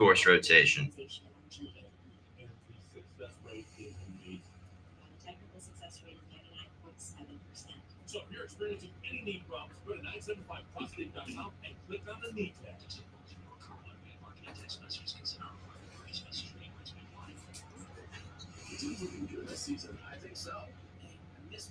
course rotation. So if you're experiencing any knee problems, go to 975prostate.com and click on the knee tab. Is he looking good this season? I think so. I miss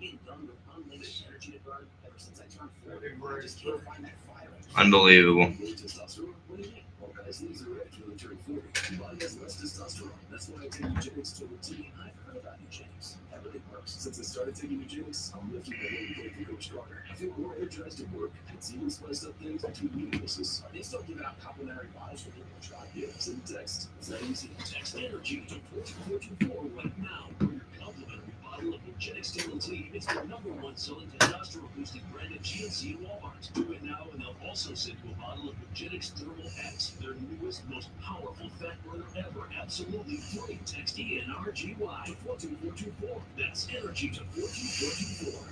being done with unlimited energy to burn ever since I turned 40. I just can't find that fire. Unbelievable. Testosterone? What do you mean? Well, guys lose their edge when they turn 40. Your body has less testosterone. That's why I take eugenics Total T. I've heard about eugenics. That really works. Since I started taking eugenics, I'm lifting my weight and getting stronger. I feel more energized at work. It's even spiced up things like two weaknesses. Are they still giving out complimentary bottles for people to try? Yeah, send a text. It's that easy. Text energy to 42424 right now for your complimentary bottle of eugenics Total T. It's the #1 selling testosterone boosting brand at GNC and Walmart. Do it now, and they'll also send you a bottle of eugenics Thermal X, their newest, most powerful fat burner ever. Absolutely free. Text ENRGY to 42424. That's energy to 42424.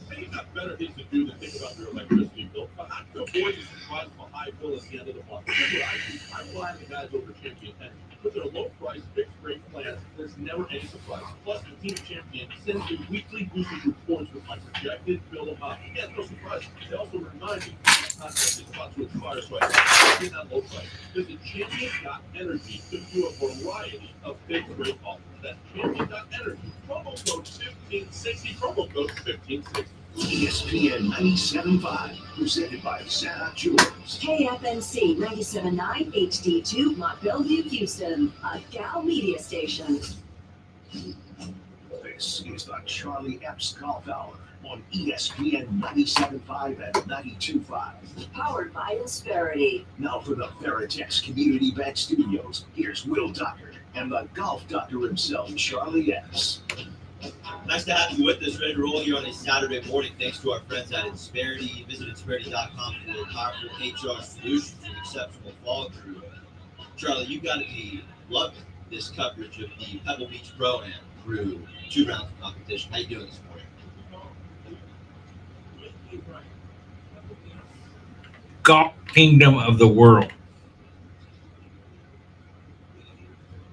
Hey, you've got better things to do than think about your electricity bill. Avoid the surprise of a high bill at the end of the month. Here's what I do. I rely on the guys over at Champion Energy. With their low price, fixed rate plan, there's never any surprise. Plus, the team at Champion sends me weekly boosted reports with my projected bill amount. Yeah, no surprise. They also remind me that my contract is about to expire, so I can't get that low price. Visit champion.energy to do a variety of fixed rate offers. That's champion.energy. Promo code 1560. Promo code 1560. ESPN 97.5, presented by Santa Jewelers. KFNC 97.9 HD2, Mont Bellevue, Houston, a Gal Media station. This is the Charlie Epps Golf Hour on ESPN 97.5 and 92.5. Powered by Insperity. Now for the Veritex Community Bank Studios, here's Will Doctor and the golf doctor himself, Charlie Epps. Nice to have you with us, ready to roll here on a Saturday morning. Thanks to our friends at Insperity. Visit Insperity.com for powerful HR solutions and exceptional fall crew. Charlie, you got to be loving this coverage of the Pebble Beach Pro-Am through 2 rounds of competition. How you doing this morning? Golf kingdom of the world.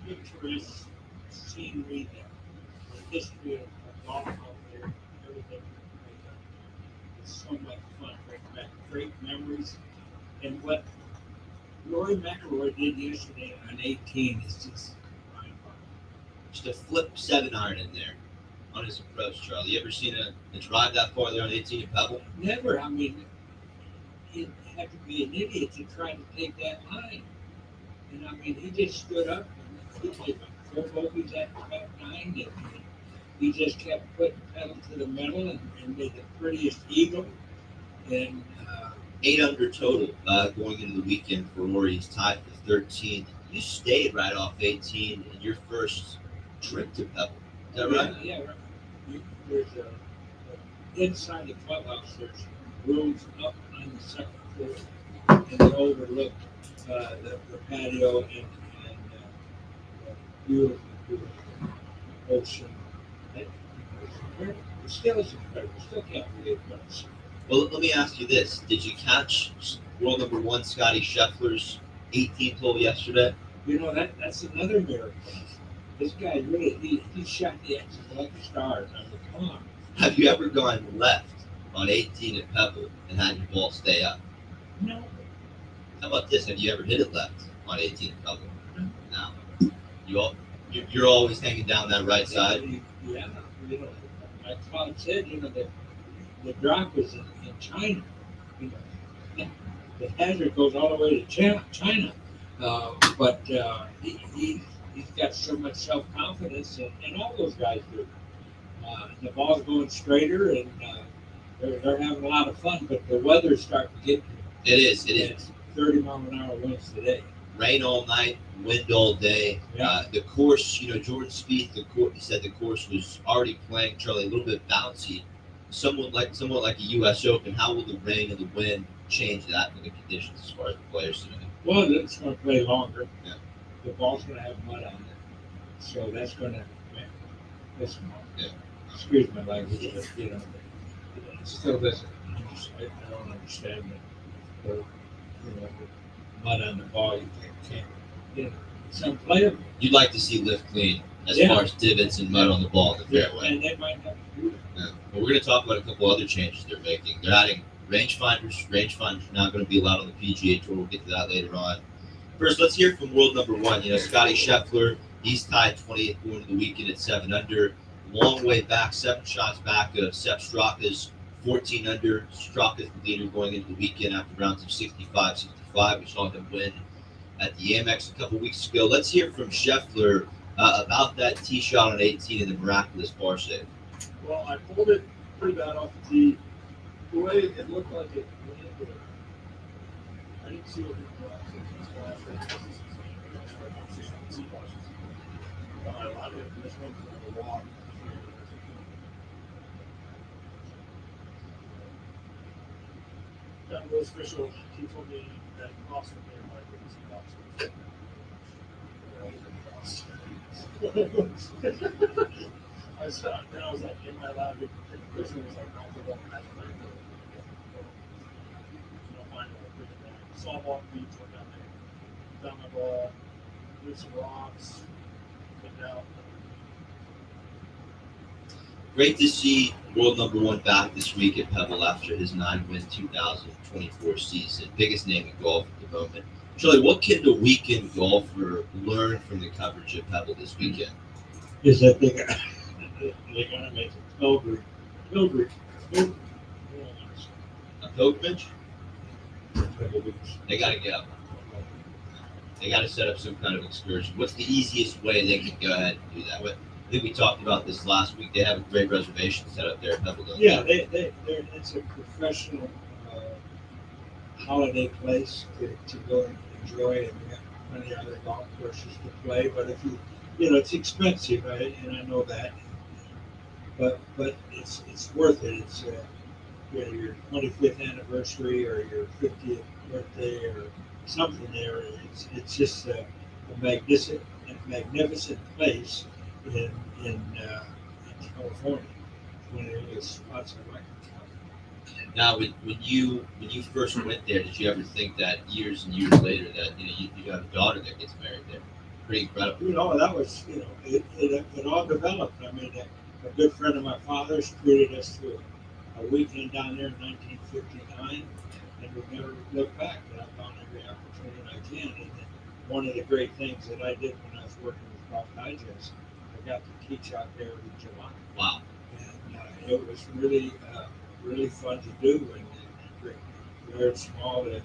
Picturesque scenery, the history of golf out there, everything. It's so much fun. Brings back great memories. And what Rory McIlroy did yesterday on 18 is just mind-boggling. Just a flip 7-iron in there on his approach, Charlie. You ever seen a drive that far there on 18 at Pebble? Never. I mean, you'd have to be an idiot to try to take that line. And I mean, he just stood up and he made 4 bogeys at the back 9, and he just kept putting pedal to the metal and made the prettiest eagle. And 8 under total going into the weekend for Rory. He's tied for 13th. You stayed right off 18 in your first trip to Pebble. Is that right? Yeah, right. There's inside the clubhouse, there's rooms up on the second floor, and they overlook the patio and the beautiful ocean. It still is incredible. Still can't believe it. Well, let me ask you this. Did you catch world number 1 Scotty Scheffler's 18th hole yesterday? You know, that's another miracle. This guy really, he shot the X's like a star. I mean, come on. Have you ever gone left on 18 at Pebble and had your ball stay up? No. How about this? Have you ever hit it left on 18 at Pebble? No. You're always hanging down that right side? Yeah. You know, like Todd said, you know, the drop was in China. You know, the hazard goes all the way to China. But he's got so much self-confidence, and all those guys do. The ball's going straighter, and they're having a lot of fun, but the weather's starting to get It is. 30-mile-an-hour winds today. Rain all night, wind all day. Yeah. The course, Jordan Spieth, he said the course was already playing, Charlie, a little bit bouncy. Somewhat like a U.S. Open. How will the rain and the wind change that in the conditions as far as the players today? Well, it's going to play longer. Yeah. The ball's going to have mud on it, so that's going to piss them off. Yeah. Excuse my language, but it still doesn't I don't understand the mud on the ball. You can't, it's unplayable. You'd like to see lift clean as Yeah. far as divots and mud on the ball in the fairway. And they might have to do that. Yeah. Well, we're going to talk about a couple other changes they're making. They're adding rangefinders. Rangefinders are now going to be allowed on the PGA Tour. We'll get to that later on. First, let's hear from world number one. Scotty Scheffler, he's tied 28th going into the weekend at 7 under. Long way back, 7 shots back of Sepp Straka's 14 under. Straka's the leader going into the weekend after rounds of 65-65. We saw him win at the Amex a couple weeks ago. Let's hear from Scheffler about that tee shot on 18 and the miraculous par save. Well, I pulled it pretty bad off the tee. The way it looked like it went into it, I didn't see what it was. I allowed it. This one was a walk. That was official. He told me that Austin there might be I stopped. Then I was like, in my lab, the person was like, I'll go back. Saw walk beach, went down there, down my ball, moved some rocks, went out. Great to see world number one back this week at Pebble after his 9-win 2024 season. Biggest name in golf at the moment. Charlie, what can the weekend golfer learn from the coverage at Pebble this weekend? Is that they're going to make a pilgrimage. A pilgrimage? They got to go. They got to set up some kind of excursion. What's the easiest way they can go ahead and do that? I think we talked about this last week. They have a great reservation set up there at Pebble. Yeah, it's a professional holiday place to go and enjoy, and we have plenty of other golf courses to play. But if it's expensive, right? And I know that. But it's worth it. It's your 25th anniversary or your 50th birthday or something there. It's just a magnificent place in California. One of the spots I like. Now, when you first went there, did you ever think that years and years later that you have a daughter that gets married there? Pretty incredible. That was it all developed. I mean, a good friend of my father's treated us to a weekend down there in 1959, and we've never looked back. And I found every opportunity I can. And then one of the great things that I did when I was working with Golf Digest, I got to teach out there in July. Wow. And it was really fun to do. And very small, the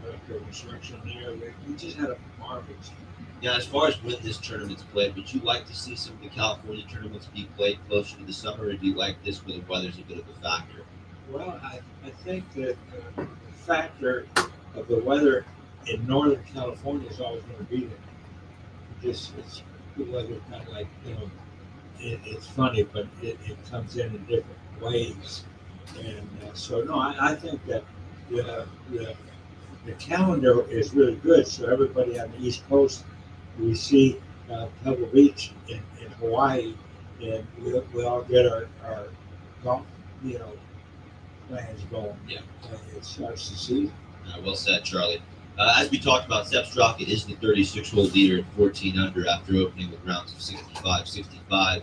director of instruction there. We just had a marvelous time. Yeah, as far as when this tournament's played, would you like to see some of the California tournaments be played closer to the summer, or do you like this where the weather's a bit of a factor? Well, I think that the factor of the weather in Northern California is always going to be there. It's the weather kind of like, it's funny, but it comes in different ways. And so, no, I think that the calendar is really good. So everybody on the East Coast, we see Pebble Beach in Hawaii, and we all get our golf, plans going. Yeah. It starts the season. Well said, Charlie. As we talked about, Sepp Straka is the 36-hole leader at 14 under after opening with rounds of 65-65.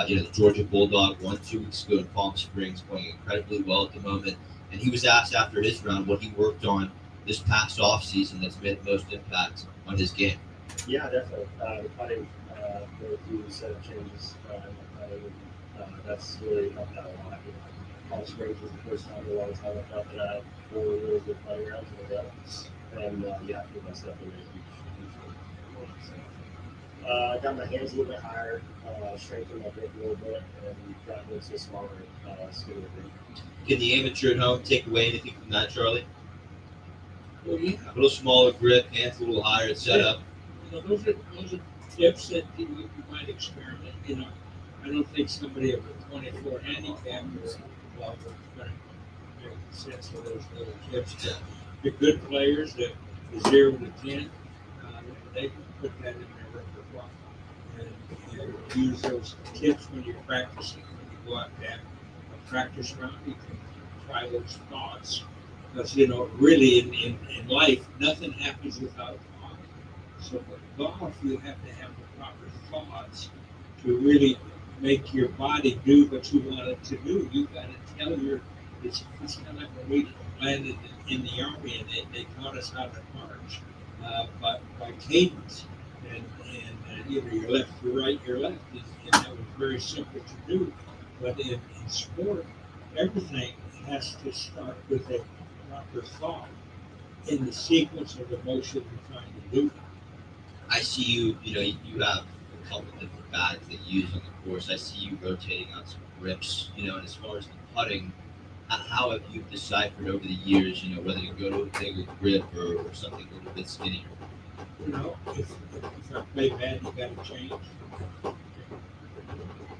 The Georgia Bulldog won 2 weeks ago in Palm Springs, playing incredibly well at the moment. And he was asked after his round what he worked on this past offseason that's made the most impact on his game. Yeah, definitely. The putting, there were a few set of changes in the putting. That's really helped out a lot. Palm Springs was the first time in a long time I thought that I had 4 really good putting rounds in a row. And I think that's definitely a huge got my hands a little bit higher, strengthened my grip a little bit, and got into a smaller, skinnier grip. Can the amateur at home take away anything from that, Charlie? Well, yeah. A little smaller grip, hands a little higher, set up. Those are tips that you might experiment. I don't think somebody of a 24 handicap is going to make sense of those little tips. The good players, the 0 to 10, they can put that in their repertoire and use those tips when you're practicing. When you go out to have a practice round, you can identify those thoughts. Because, you know, really in life, nothing happens without thought. So with golf, you have to have the proper thoughts to really make your body do what you want it to do. You got to tell it's kind of like when we landed in the Army and they taught us how to march by cadence. And either your left, your right, your left. And that was very simple to do. But in sport, everything has to start with a proper thought in the sequence of the motion you're trying to do. I see you. You know, you have a couple different bags that you use on the course. I see you rotating on some grips. You know, and as far as the putting, how have you deciphered over the years? You know, whether to go to a bigger grip or something a little bit skinnier. You know, if I play bad, you got to change.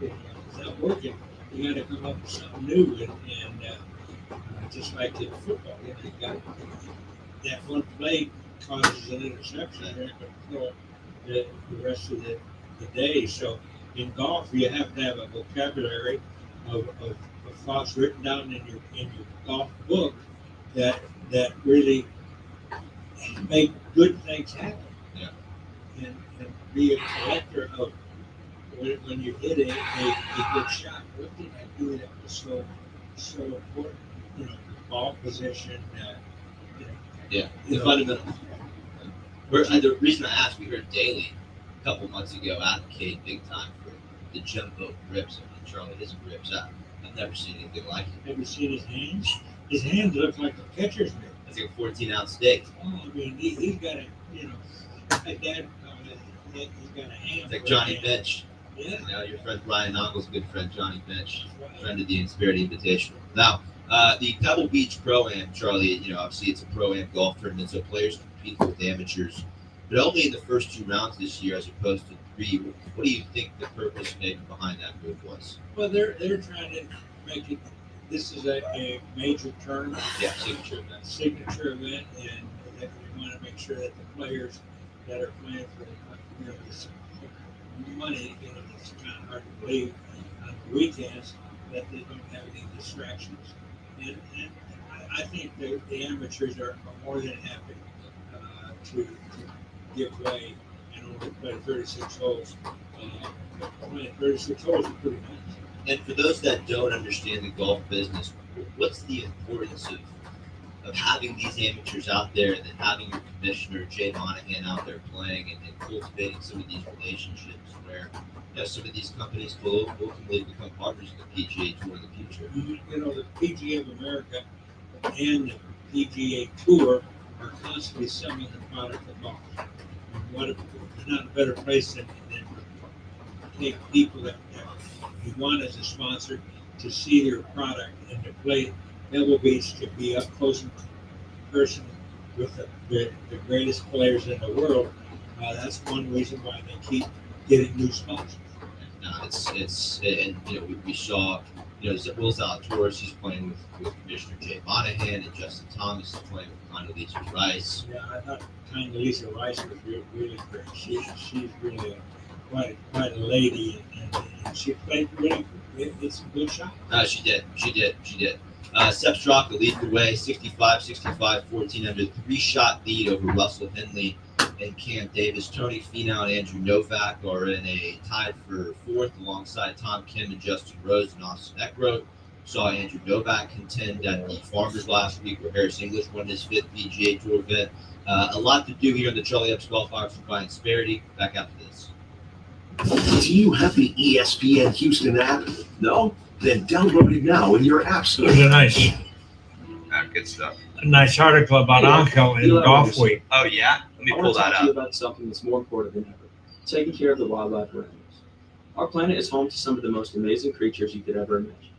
If it's not working, you got to come up with something new. And just like in football, you know, you got that one play causes an interception. They're not going to throw the rest of the day. So in golf, you have to have a vocabulary of thoughts written down in your golf book that really make good things happen. Yeah. And be a collector of when you hit a good shot. What did I do that was so important? You know, ball position. You know, Yeah, you the know, fundamentals. The reason I asked, we heard Daly a couple months ago advocate big time for the jumbo grips and Charlie his grips. I've never seen anything like it. Have you seen his hands? His hands look like a catcher's mitt. It's like a 14-ounce steak. Oh, I mean, he's got a, you know, my dad called it, he's got a hand. It's like for a Johnny hand. Bench. Yeah. You know, your friend Brian Nogle's a good friend, Johnny Bench, That's right. friend of the Insperity Invitational. Now, the Pebble Beach Pro-Am, Charlie, you know, obviously it's a Pro-Am golf tournament, so players compete with amateurs, but only in the first 2 rounds this year as opposed to 3. What do you think the purpose maybe behind that move was? Well, they're trying to make it. This is a major tournament, Yeah, signature event. signature event, and they want to make sure that the players that are playing for this money, you know, it's kind of hard to believe on the weekends that they don't have any distractions. And I think the amateurs are more than happy to give way and only play 36 holes. Playing 36 holes is pretty nice. And for those that don't understand the golf business, what's the importance of having these amateurs out there and then having your commissioner, Jay Monahan, out there playing and cultivating some of these relationships where, you know, some of these companies will ultimately become partners of the PGA Tour in the future? You know, the PGA of America and the PGA Tour are constantly selling the product of golf. And what if there's not a better place than take people that you want as a sponsor to see their product and to play Pebble Beach, to be up close and personal with the greatest players in the world. That's one reason why they keep getting new sponsors. No, it's and you know we saw, you know, Will Zalatoris, he's playing with Commissioner Jay Monahan, and Justin Thomas is playing with Condoleezza Rice. Yeah, I thought Condoleezza Rice was really great. She's really quite a lady, and she played really. It's a good shot. She did. Sepp Straka leads the way, 65-65, 14 under, 3-shot lead over Russell Henley and Cam Davis. Tony Finau and Andrew Novak are in a tied for 4th alongside Tom Kim and Justin Rose and Austin Eckroat. Saw Andrew Novak contend at the Farmers last week where Harris English won his 5th PGA Tour event. A lot to do here on the Charlie Epps Golf Hour from Brian Sparity. Back after this. Do you have the ESPN Houston app? No? Then download it now in your app store. There's a nice Good stuff. article about Anko in Golf Week. Oh yeah, let me I pull want to that talk to you up. about something that's more important than ever: taking care of the wildlife around us. Our planet is home to some of the most amazing creatures you could ever imagine,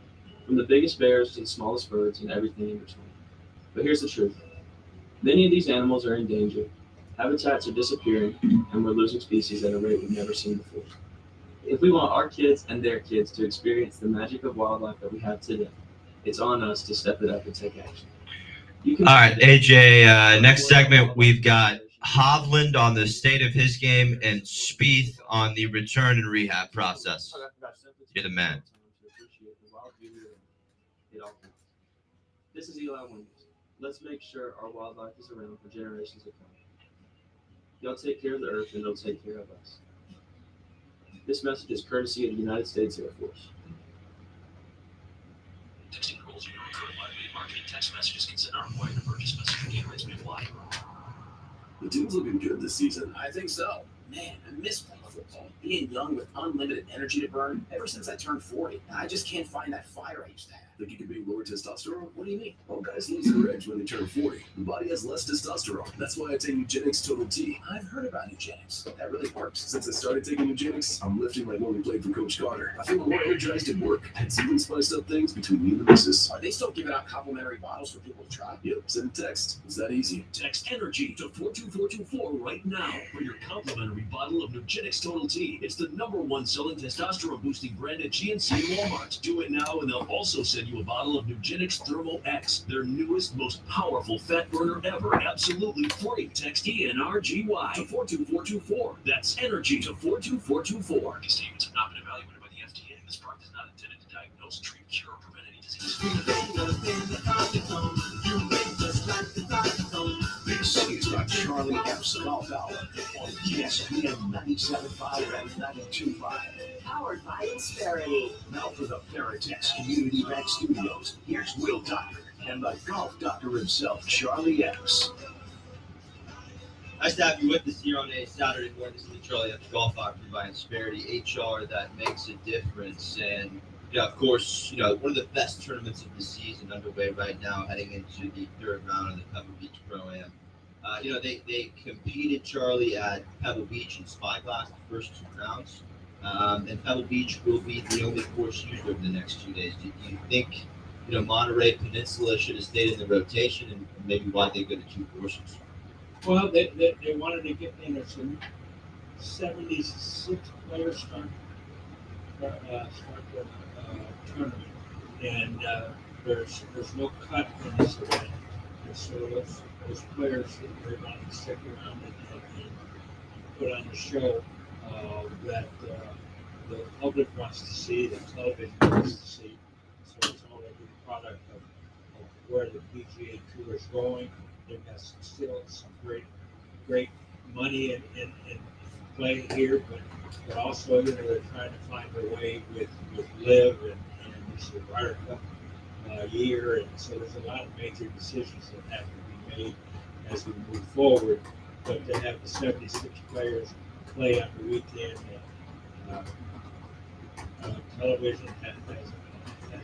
from the biggest bears to the smallest birds and everything in between. But here's the truth: many of these animals are in danger, habitats are disappearing, and we're losing species at a rate we've never seen before. If we want our kids and their kids to experience the magic of wildlife that we have today, it's on us to step it up and take action. All right, AJ, next segment, we've got Hovland on the state of his game and Spieth on the return and rehab process. You're the man. This is Eli Wingate. Let's make sure our wildlife is around for generations to come. Y'all take care of the earth and they'll take care of us. This message is courtesy of the United States Air Force. Texting rules you know include automated marketing text messages consent are required to purchase message data rates may apply. The team's looking good this season. I think so. Man, I miss playing football. Being young with unlimited energy to burn. Ever since I turned 40, I just can't find that fire I used to have. Think you could be lower testosterone? What do you mean? All guys lose their edge when they turn 40. The body has less testosterone. That's why I take Eugenics Total T. I've heard about eugenics. That really works. Since I started taking Eugenics, I'm lifting like when we played for Coach Carter. I feel more energized at work. It's even spiced up things between me and the missus. Are they still giving out complimentary bottles for people to try? Yep, send a text. It's that easy. Text ENERGY to 42424 right now for your complimentary bottle of Eugenics Total T. It's the #1 selling testosterone boosting brand at GNC and Walmart. Do it now and they'll also send you a bottle of Eugenics Thermal X, their newest, most powerful fat burner ever, absolutely free. Text ENRGY to 42424. That's ENERGY to 42424. These statements have not been evaluated by the FDA. This product is not intended to diagnose, treat, cure, or prevent any disease. This is the Charlie Epps Golf Hour on ESPN 97.5 and 92.5. Powered by Insperity. Now for the Veritex Community Bank Studios, here's Will Doctor and the golf doctor himself, Charlie Epps. Nice to have you with us here on a Saturday morning. This is the Charlie Epps Golf Hour by Insperity, HR that makes a difference. And yeah, of course, one of the best tournaments of the season underway right now, heading into the third round of the Pebble Beach Pro-Am. They competed, Charlie, at Pebble Beach and Spyglass the first 2 rounds. And Pebble Beach will be the only course used over the next 2 days. Do you think, Monterey Peninsula should have stayed in the rotation, and maybe why they go to 2 courses? Well, they wanted to get in some 76 players start the tournament, and there's no cut in this event, and so those players that are going to stick around and put on the show that the public wants to see, the television wants to see. So it's all a product of where the PGA Tour is going. They've got still some great money in play here, but also they're trying to find a way with LIV and this is the Ryder Cup year, and so there's a lot of major decisions that have to be made as we move forward. But to have the 76 players play on the weekend, television has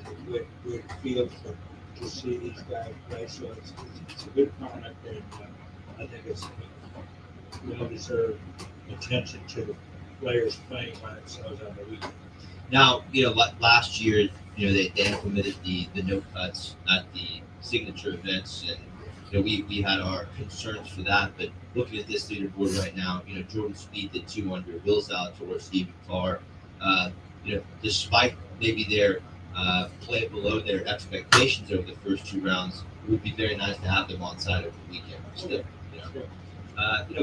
a good feel to see these guys play. So it's a good product, and I think it's well-deserved attention to the players playing by themselves on the weekend. Now, last year, they implemented the no cuts at the signature events, and we had our concerns for that. But looking at this leaderboard right now, Jordan Spieth at 2 under, Will Zalatoris, Stephen Carr, despite maybe their play below their expectations over the first 2 rounds, it would be very nice to have them on side over the weekend. Still,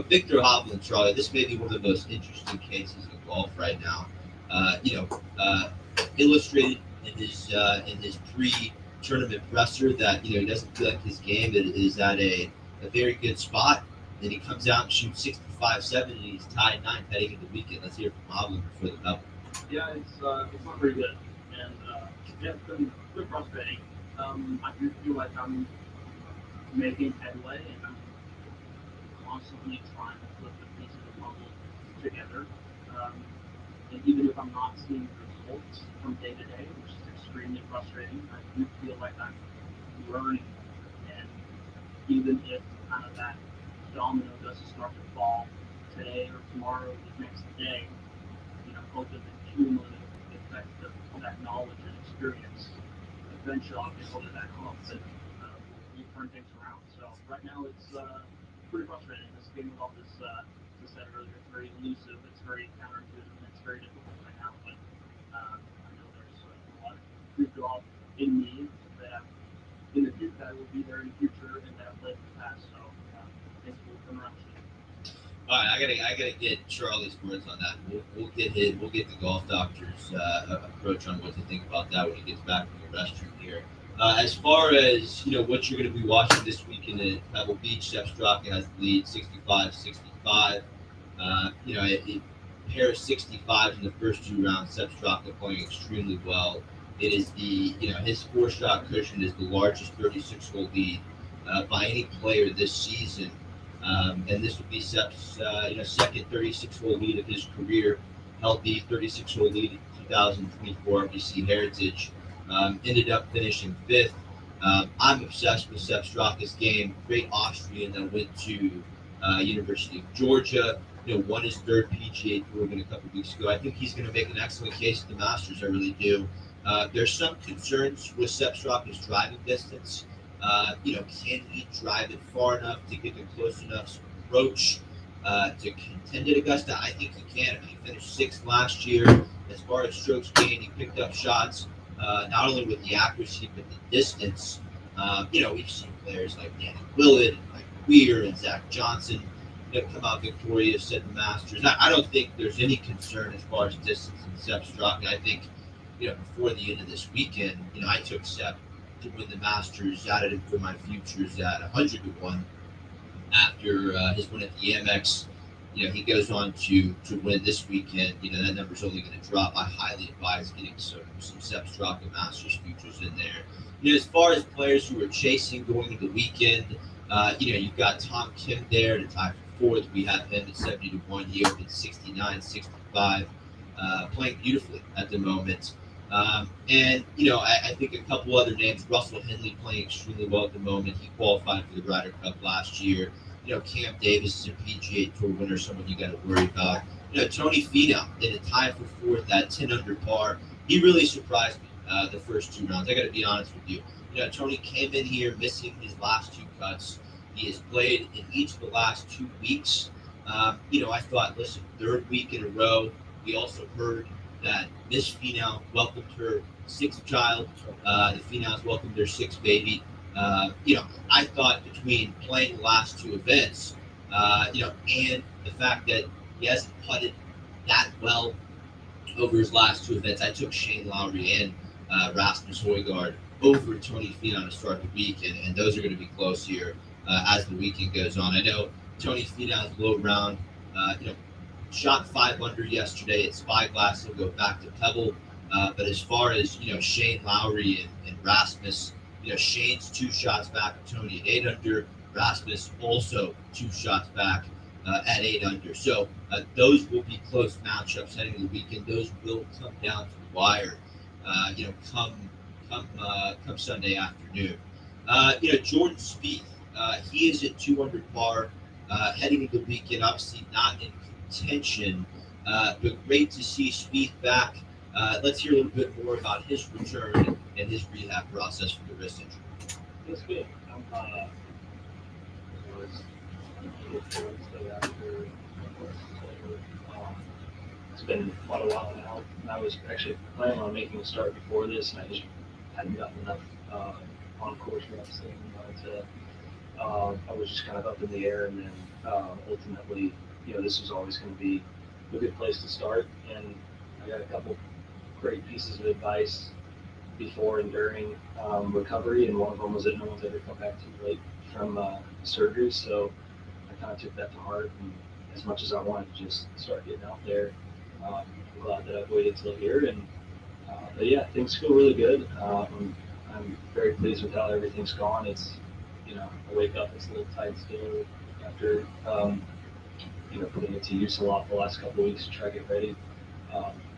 Victor Hovland, Charlie, this may be one of the most interesting cases in golf right now. Illustrated in his pre-tournament presser that he doesn't feel like his game is at a very good spot. Then he comes out and shoots 65-7, and he's tied 9th heading into the weekend. Let's hear from Hovland before the Pebble. Yeah, it's not very good, and it's been frustrating. I do feel like I'm making headway, and I'm constantly trying to put the pieces of the puzzle together. And even if I'm not seeing results from day to day, which is extremely frustrating, I do feel like I'm learning. And even if kind of that domino doesn't start to fall today or tomorrow or the next day, hope that the cumulative effect of that knowledge and experience, eventually I'll get over that hump and we'll turn things around. So right now it's pretty frustrating. This game of golf is, as I said earlier, it's very elusive, it's very counterintuitive, and it's very difficult right now. But I know there's a lot of good golf in me that in the future that will be there in the future and that I've played in the past. So things will come around soon. All right, I gotta get Charlie's words on that. We'll get the golf doctor's approach on what to think about that when he gets back from the restroom here. As far as what you're going to be watching this weekend at Pebble Beach, Sepp Straka has the lead 65-65. It pair of 65s in the first two rounds. Sepp Straka playing extremely well. It is his four-shot cushion is the largest 36-hole lead by any player this season. And this would be Sepp's second 36-hole lead of his career. Healthy 36-hole lead in 2024 RBC Heritage. Ended up finishing fifth. I'm obsessed with Sepp Straka's game. Great Austrian that went to University of Georgia. Won his third PGA Tour win a couple weeks ago. I think he's going to make an excellent case at the Masters. I really do. There's some concerns with Sepp Straka's driving distance. Can he drive it far enough to get a close enough approach to contend at Augusta? I think he can. I mean, he finished sixth last year. As far as strokes gained, he picked up shots not only with the accuracy but the distance. We've seen players like Danny Willett and Mike Weir and Zach Johnson come out victorious at the Masters. I don't think there's any concern as far as distance in Sepp Straka. I think before the end of this weekend, I took Sepp to win the Masters, added him for my futures at 100-1 after his win at the Amex. He goes on to win this weekend. That number's only going to drop. I highly advise getting some Sepp Straka Masters futures in there. As far as players who are chasing going into the weekend, you've got Tom Kim there to tie for fourth. We have him at 70-1. He opened 69-65, playing beautifully at the moment. I think a couple other names. Russell Henley playing extremely well at the moment. He qualified for the Ryder Cup last year. Cam Davis is a PGA Tour winner, someone you got to worry about. Tony Finau in a tie for fourth at 10 under par. He really surprised me the first two rounds. I got to be honest with you. Tony came in here missing his last two cuts. He has played in each of the last 2 weeks. I thought, listen, third week in a row. We also heard that Miss Finau welcomed her sixth child. The Finau's welcomed their sixth baby. I thought between playing the last two events, and the fact that he hasn't putted that well over his last two events, I took Shane Lowry and Rasmus Højgaard over Tony Finau to start the week, and those are going to be close here as the weekend goes on. I know Tony Finau's low round, shot 5 under yesterday. It's Spyglass. He'll go back to Pebble. But as far as Shane Lowry and Rasmus, Shane's 2 shots back of Tony at 8 under. Rasmus also 2 shots back at 8 under. So those will be close matchups heading to the weekend. Those will come down to the wire. Come Sunday afternoon. Jordan Spieth. He is at 2 under par heading into the weekend. Obviously not in contention, but great to see Spieth back. Let's hear a little bit more about his return and his rehab process for the wrist injury. It's good. It's been quite a while now. And I was actually planning on making a start before this, and I just hadn't gotten enough on-course reps. I was just kind of up in the air, and then ultimately, this was always going to be a good place to start. And I got a couple great pieces of advice before and during recovery, and one of them was that no one's ever come back too late from surgery. So I kind of took that to heart, and as much as I wanted to just start getting out there, I'm glad that I've waited till here. And but yeah, things feel really good. I'm very pleased with how everything's gone. It's I wake up, it's a little tight still after putting it to use a lot the last couple of weeks to try to get ready.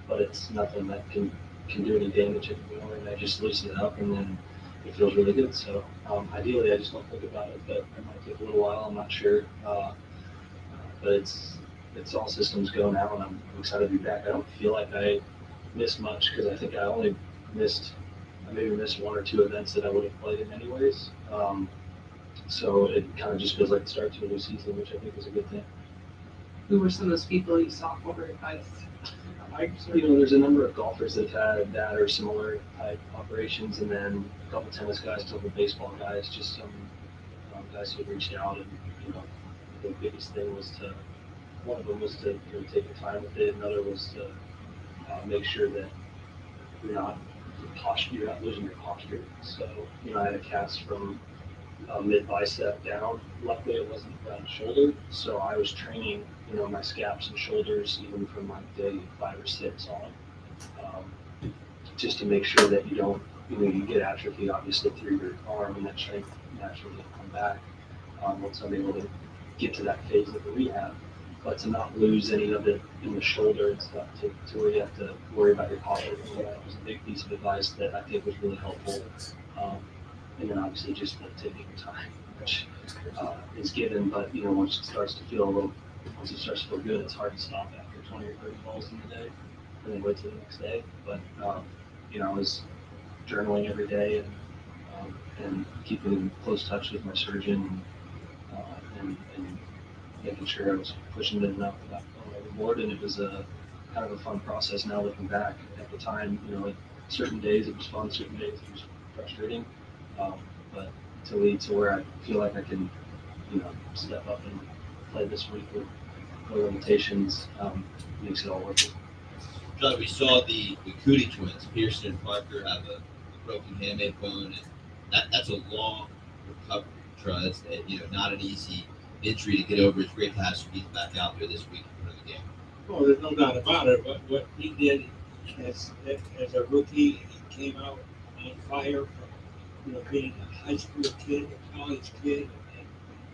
But it's nothing that can do any damage anymore, and I just loosen it up, and then it feels really good. So ideally, I just don't think about it, but it might take a little while. I'm not sure, but it's all systems go now, and I'm excited to be back. I don't feel like I missed much because I think I maybe missed 1 or 2 events that I would have played in anyways. So it kind of just feels like the start to a new season, which I think is a good thing. Who were some of those people you saw for advice? There's a number of golfers that have had that or similar type operations, and then a couple tennis guys, a couple baseball guys, just some guys who reached out. And the biggest thing was one of them was to take your time with it. Another was to make sure that you're not posture, you're not losing your posture. So, I had a cast from mid bicep down. Luckily, it wasn't around the shoulder. So I was training, my scaps and shoulders even from like day 5 or 6 on, just to make sure that you don't, you get atrophy obviously through your arm, and that strength naturally will come back once I'm able to get to that phase of the rehab. But to not lose any of it in the shoulder and stuff, to where you have to worry about your posture. That was a big piece of advice that I think was really helpful. And then obviously just the taking your time, which is given, but once it starts to feel good, it's hard to stop after 20 or 30 balls in the day, and then wait till the next day. But I was journaling every day and keeping in close touch with my surgeon, and making sure I was pushing it enough without going overboard. And it was a kind of a fun process now looking back. At the time, certain days it was fun, certain days it was frustrating. But to lead to where I feel like I can, step up and play this week with no limitations, makes it all worth it. Charlie, we saw the Cootie twins, Pearson and Parker, have a broken hamate bone, and that's a long recovery. Charlie, that's not an easy injury to get over. It's great to have Speed back out there this week for the game. Well, there's no doubt about it. What he did as a rookie, he came out on fire from being a high school kid, a college kid,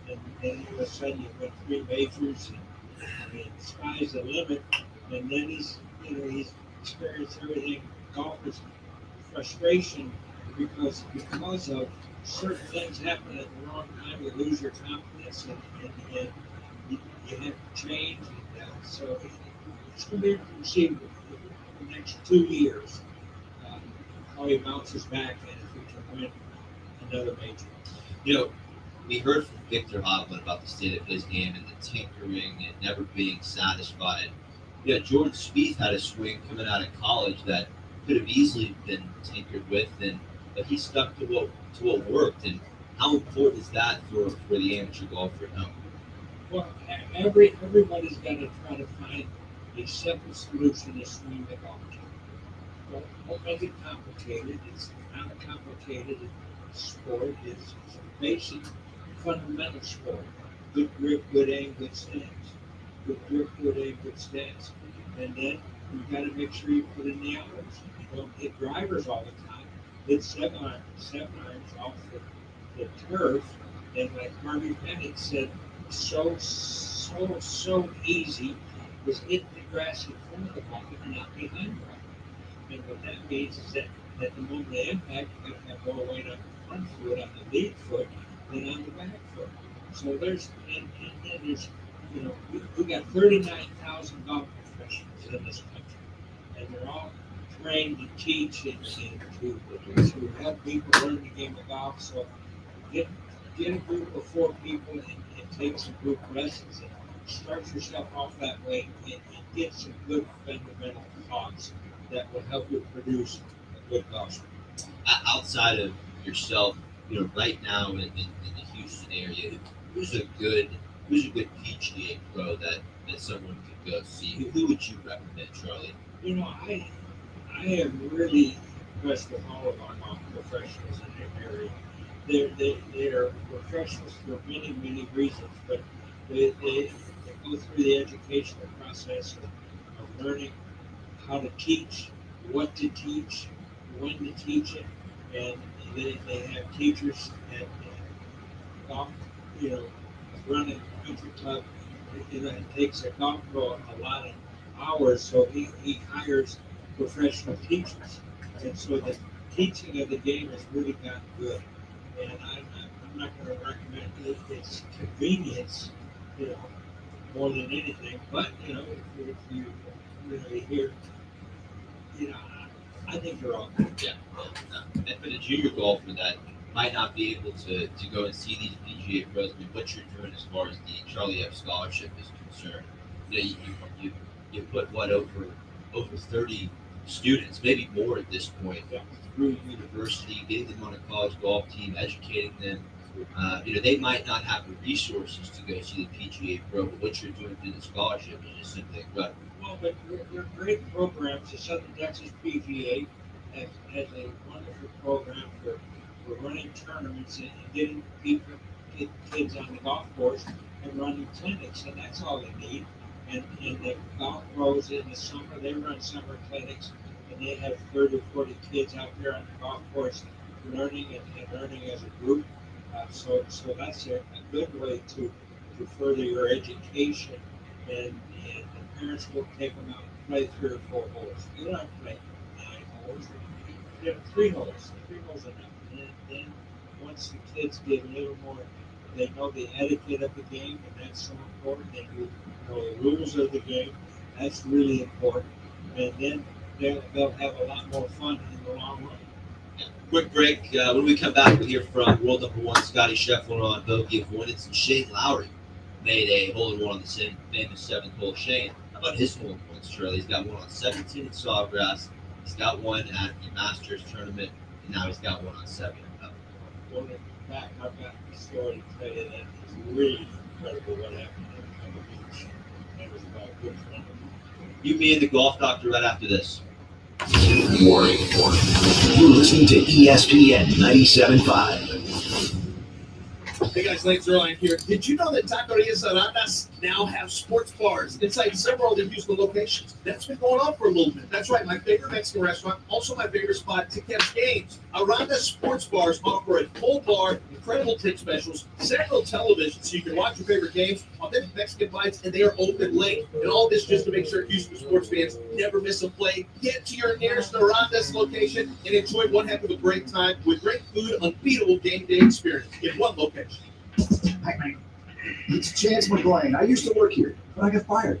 and then all of a sudden you win 3 majors, and I mean, sky's the limit. And then he's experienced everything. Golf is frustration because of certain things happen at the wrong time. You lose your confidence, and you have to change. And, so it's going to be interesting to see the next 2 years how he bounces back and if we can win another major. We heard from Victor Hovland about the state of his game and the tinkering and never being satisfied. Jordan Spieth had a swing coming out of college that could have easily been tinkered with, but he stuck to what worked. And how important is that for the amateur golfer now? Well, everybody's got to try to find a simple solution to swing the golf game. Don't make it complicated. It's not a complicated sport. It's a basic, fundamental sport. Good grip, good aim, good stance. Good grip, good aim, good stance. And then you've got to make sure you put in the hours. You don't hit drivers all the time. Hit 7 irons off the turf. And like Harvey Pennant said, so easy was hitting the grass in front of the ball and not behind the ball. And what that means is that at the moment of impact, you're going to have more weight on the front foot, on the lead foot, than on the back foot. So there's we got 39,000 golf professionals in this country, and they're all trained to teach and to help people learn the game of golf. So get a group of 4 people and take some group lessons and start yourself off that way and get some good fundamental thoughts that will help you produce a good golf swing. Outside of yourself, right now in the Houston area, who's a good PGA pro that someone could go see? Who would you recommend, Charlie? I am really impressed with all of our golf professionals in the area. They're professionals for many reasons, but they go through the educational process of learning how to teach, what to teach, when to teach it, and they have teachers at golf, running a country club. It takes a golf pro a lot of hours, so he hires professional teachers, and so the teaching of the game has really gotten good. And I'm not going to recommend it. It's convenience, more than anything. But if you hear, I think they're all good. Yeah. And for the junior golfer that might not be able to go and see these PGA pros, I mean, what you're doing as far as the Charlie Epps scholarship is concerned, you put over 30 students, maybe more at this point, through university, getting them on a college golf team, educating them. They might not have the resources to go see the PGA Pro, but what you're doing through the scholarship is just simply incredible. Well, but they're great programs. The Southern Texas PGA has a wonderful program for running tournaments and getting kids on the golf course and running clinics, and that's all they need. And the golf pros in the summer, they run summer clinics, and they have 30 or 40 kids out there on the golf course learning and learning as a group. So that's a good way to further your education, and the parents will take them out and play 3 or 4 holes. You don't have to play 9 holes. You have 3 holes. 3 holes enough. And then once the kids get a little more, they know the etiquette of the game, and that's so important. They know the rules of the game. That's really important. And then they'll have a lot more fun in the long run. Quick break. When we come back, we'll hear from world number 1 Scotty Scheffler on bogey avoidance, and Shane Lowry made a hole-in-one on the same famous 7th hole. Shane, how about his hole-in-ones, Charlie? He's got one on 17 in Sawgrass. He's got one at the Masters tournament, and now he's got one on 7. Going back, I've got a story to tell you that is really incredible what happened in Pebble Beach. It was about a good friend of mine. You, me, and the golf doctor right after this. Warning. You're listening to ESPN 97.5. Hey guys, Lance Zerline here. Did you know that Taquerias Arandas now have sports bars inside several of their Houston locations? That's been going on for a little bit. That's right, my favorite Mexican restaurant, also my favorite spot to catch games. Arandas sports bars offer a full bar, incredible tip specials, several televisions so you can watch your favorite games, authentic Mexican bites, and they are open late. And all this just to make sure Houston sports fans never miss a play. Get to your nearest Arandas location and enjoy one heck of a great time with great food, unbeatable game day experience in one location. Hi, Mike. It's Chance McGlane. I used to work here, but I got fired.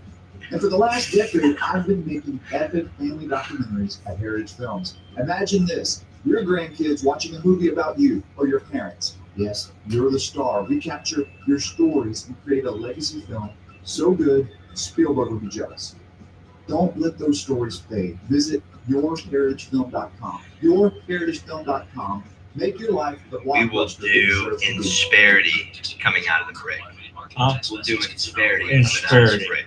And for the last decade, I've been making epic family documentaries at Heritage Films. Imagine this. Your grandkids watching a movie about you or your parents. Yes, you're the star. We capture your stories and create a legacy film so good, Spielberg will be jealous. Don't let those stories fade. Visit yourheritagefilm.com. Yourheritagefilm.com. Make your life the We will blockbuster do Insperity coming out of the break. We'll do Insperity coming out of the Insperity. break.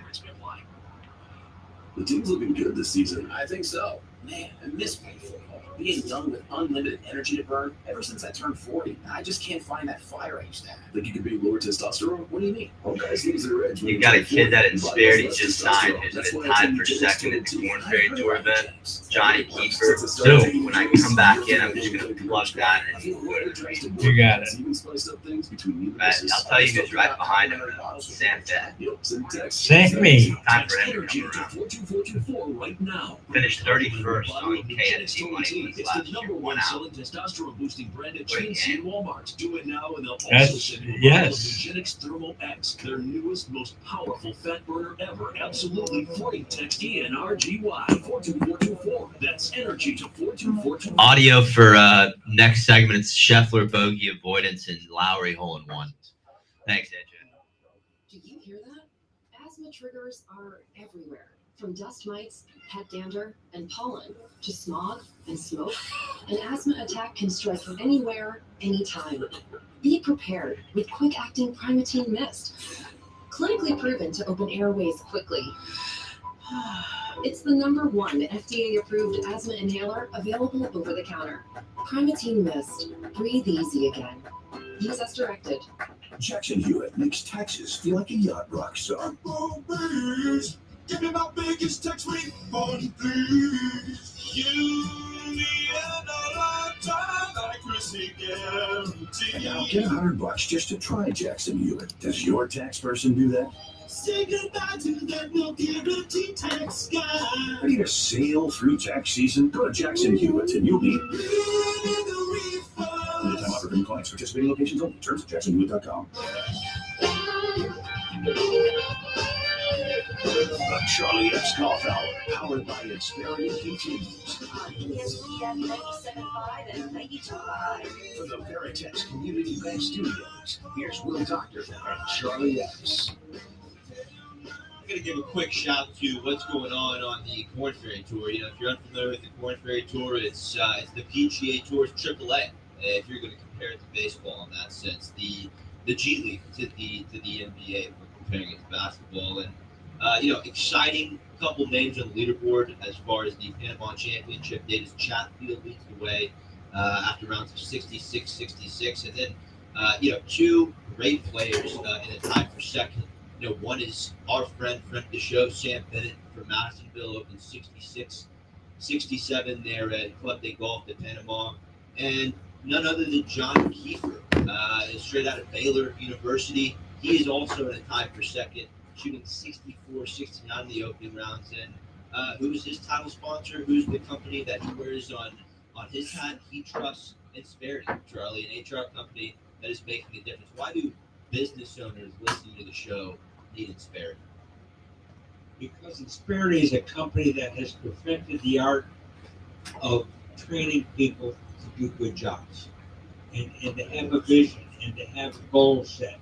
The team's looking good this season. I think so. Man, I miss playing football. Being young with unlimited energy to burn, ever since I turned 40, I just can't find that fire I used to have. Think you could be lower testosterone? What do you mean? All guys lose their edge. when You they got a turn kid 40. that Body Insperity has less just signed, testosterone. who's That's been why I tied take for Eugenics second at the Total T. Corn I Ferry heard Tour about event. Eugenics. Johnny Kiefer. Since I started So taking when I Eugenics, come back you're in, I'm feeling just really gonna plug good. that I in. feel really interested in You got it. even spiced up things between me and the Right, missus. I'll tell you who's right behind him. Sam Fett. Yep, send text. Sammy. Time for him to Energy come to around. 42424 right now. Finished 31st Bottle on of KFC Nugenix money Total T. list It's last the year. number 1 Went out. selling testosterone boosting brand at Wait, GNC and Walmart. Do it now, and they'll also That's- send you a yes. bottle of Nugenix Thermal X, their newest, most powerful fat burner ever. Absolutely free. Text ENRGY 42424. That's energy to 42424. Audio for next segment. It's Scheffler bogey avoidance and Lowry hole in one. Thanks, AJ. Do you hear that? Asthma triggers are everywhere. From dust mites, pet dander, and pollen, to smog and smoke, an asthma attack can strike anywhere, anytime. Be prepared with quick-acting Primatene Mist. Clinically proven to open airways quickly. It's the #1 FDA-approved asthma inhaler available over the counter. Primatene Mist. Breathe easy again. Use as directed. Jackson Hewitt makes Texas feel like a yacht rock song. Give me my biggest tax refund, please. You need a lifetime accuracy guarantee. Now get $100 just to try Jackson Hewitt. Does your tax person do that? Say goodbye to that no guarantee tax guy. Ready to sail through tax season? Go to Jackson Hewitt and you'll be. Limited time offer from clients. Participating locations only. Terms at jacksonhewitt.com. The Charlie Epps Golf Hour, powered by Insperity, continues. On ESPN 97.5 and 92.5. From the Veritex Community Bank Studios, here's Will Doctor and Charlie Epps. I'm going to give a quick shout to what's going on the Corn Ferry Tour. You know, if you're unfamiliar with the Corn Ferry Tour, it's the PGA Tour's AAA. If you're going to compare it to baseball in that sense, the G League to the NBA, we're comparing it to basketball. And Exciting couple names on the leaderboard as far as the Panama Championship. Davis Chatfield leads the way after rounds of 66, 66. And then, two great players in a tie for second. One is our friend of the show, Sam Bennett from Madisonville, opened 66, 67 there at Club de Golf de Panama. And none other than John Kiefer, straight out of Baylor University. He is also in a tie for second, shooting 64, 69 in the opening rounds. And who's his title sponsor? Who's the company that he wears on his hat? He trusts Insperity, Charlie, an HR company that is making a difference. Why do business owners listening to the show need Insperity? Because Insperity is a company that has perfected the art of training people to do good jobs and to have a vision and to have a goal set.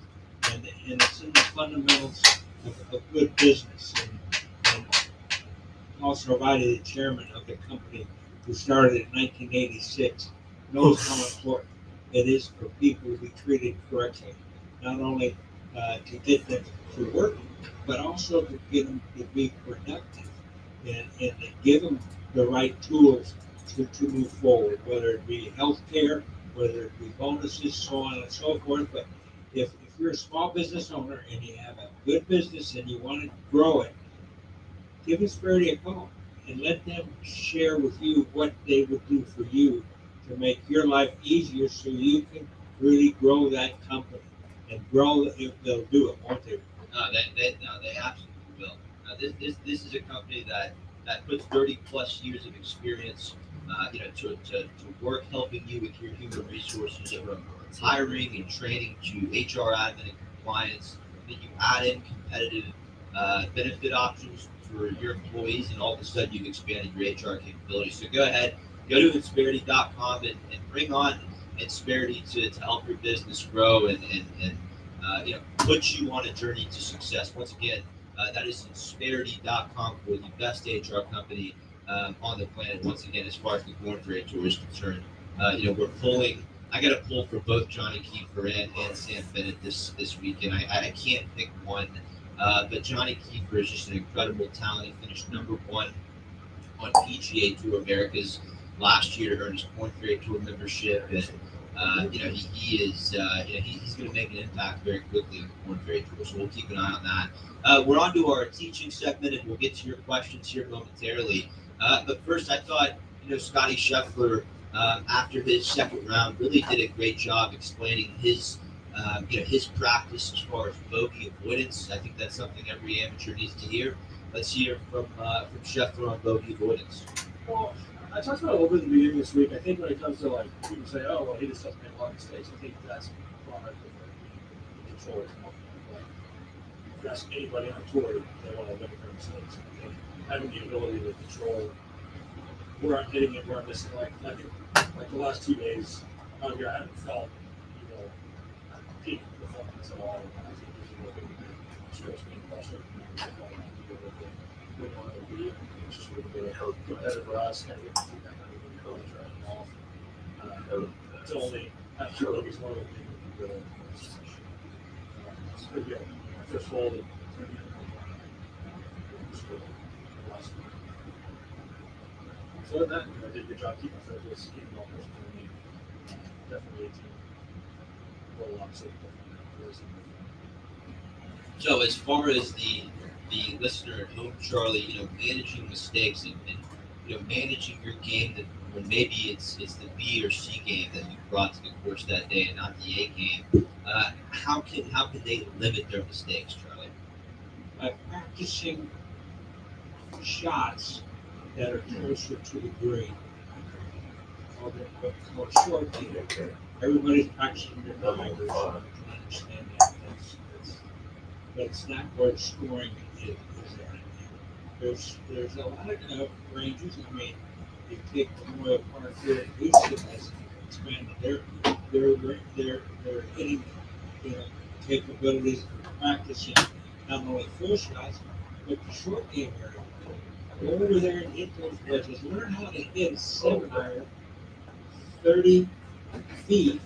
And it's in the fundamentals of good business. And also Riley, the chairman of the company who started in 1986, knows how important it is for people to be treated correctly, not only to get them to work, but also to get them to be productive and to give them the right tools to move forward, whether it be healthcare, whether it be bonuses, so on and so forth. But if you're a small business owner and you have a good business and you want to grow it, give Insperity a call and let them share with you what they would do for you to make your life easier so you can really grow that company and grow. They'll do it, won't they? They absolutely will. This is a company that puts 30 plus years of experience, to work helping you with your human resources from hiring and training to HR admin and compliance. Then you add in competitive benefit options for your employees, and all of a sudden you've expanded your HR capabilities. So go ahead, go to Insperity.com and bring on Insperity to help your business grow and put you on a journey to success. Once again, that is Insperity.com for the best HR company on the planet. Once again, as far as the Corn Ferry Tour is concerned, we're pulling. I got a pull for both Johnny Kiefer and Sam Bennett this weekend. I can't pick one, but Johnny Kiefer is just an incredible talent. He finished number one on PGA Tour Americas last year to earn his Corn Ferry Tour membership, and he is he's going to make an impact very quickly on the Corn Ferry Tour. So we'll keep an eye on that. We're on to our teaching segment, and we'll get to your questions here momentarily. But first, I thought Scotty Scheffler, after his second round, really did a great job explaining his his practice as far as bogey avoidance. I think that's something every amateur needs to hear. Let's hear from Scheffler on bogey avoidance. Well, I talked about it a little bit at the beginning of this week. I think when it comes to people say, "Oh, well, he just doesn't make a lot of mistakes," I think that's a product of the controllers. If you ask anybody on tour, they want to limit their mistakes. I think having the ability to control where I'm hitting it, where I'm missing, like the last 2 days out here, I haven't felt peak performance at all. I think there's a little bit of stress being pressure. It's just really competitive for us, kind of get feedback on the coach right off. It's only after it's one of the things it's pretty good. First hole, so that I did a good job keeping focus, keeping all personally. Definitely a team roll up. So as far as the listener at home, Charlie, managing mistakes and managing your game that when maybe it's the B or C game that you brought to the course that day and not the A game, how can they limit their mistakes, Charlie? By practicing shots that are closer to the green. Called short game. Everybody's practicing their drivers. I can understand that. But it's not where scoring is at. There's a lot of ranges. I mean, you take Memorial Park here at Houston has expanded their hitting capabilities for practicing not only full shots but the short game area. Go over there and hit those wedges. Learn how to hit a 7-iron 30 feet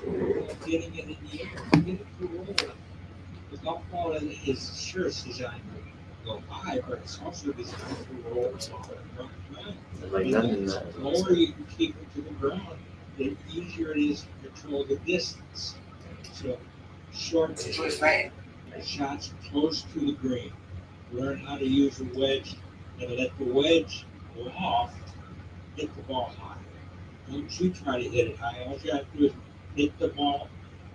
without getting it in the air. Get it to roll. The golf ball is sure it's designed go high, but it's also designed to roll off the ground. Like nothing that. The lower you can keep it to the ground, the easier it is to control the distance. So short shots close to the green. Learn how to use a wedge and let the wedge go off, hit the ball high. Don't you try to hit it high. All you have to do is hit the ball,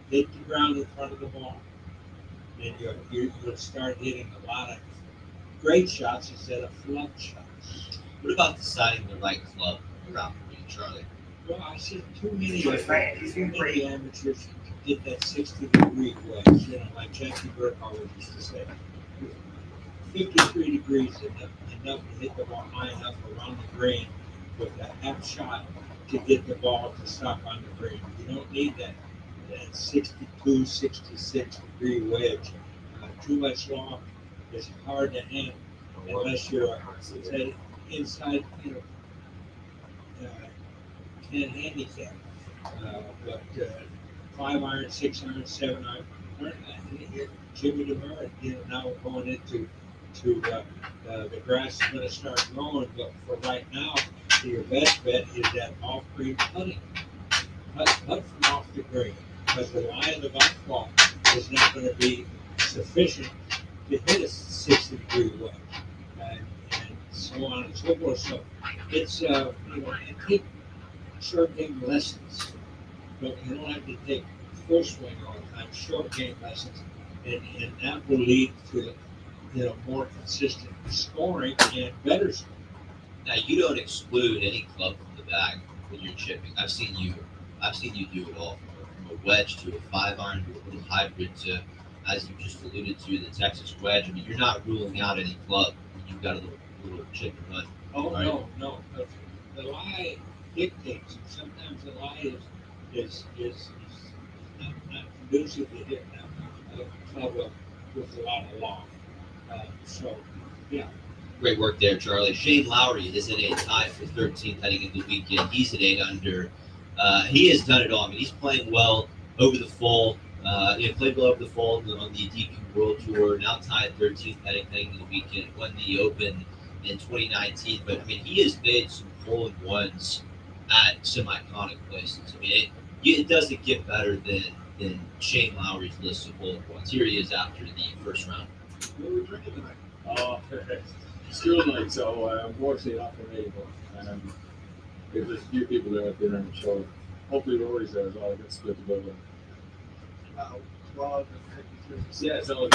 hit the ground in front of the ball. Then you'll start hitting a lot of great shots instead of flub shots. What about deciding the right club around the green, Charlie? Well, I said too many amateurs get that 60-degree wedge, like Jackie Burkhardt used to say. 53 degrees enough to hit the ball high enough around the green with a half shot to get the ball to stop on the green. You don't need that 62, 66 degree wedge. Too much long is hard to handle unless you're say inside, 10 handicap. But 5 iron, 6 iron, 7 iron. Jimmy DeMer, now going into the grass is going to start growing. But for right now, your best bet is that off-green putting. Putt from off the green, because the line of the golf ball is not going to be sufficient to hit a 60-degree wedge, and so on and so forth. So it's and take short game lessons, but you don't have to take full swing all the time. Short game lessons, and that will lead to more consistent scoring and better scoring. Now you don't exclude any club from the bag when you're chipping. I've seen you do it all, from a wedge to a 5 iron to a little hybrid to, as you just alluded to, the Texas wedge. I mean, you're not ruling out any club when you've got a little chip and run. Oh, right? no. The lie dictates. Sometimes the lie is not conducive to hitting a club with a lot of law. So, yeah. Great work there, Charlie. Shane Lowry is in a tie for 13th heading into the weekend. He's at 8 under. He has done it all. I mean, he's playing well over the fall. Played well over the fall on the DP World Tour. Now tied 13th heading into the weekend. Won the Open in 2019. But, I mean, he has made some hole-in-ones at some iconic places. I mean, it doesn't get better than Shane Lowry's list of hole-in-ones. Here he is after the first round. What are we drinking tonight? Oh, school night, so unfortunately not for me, but there's a few people there at dinner, so hopefully Rory's there as well. I get split the bill. Yeah, so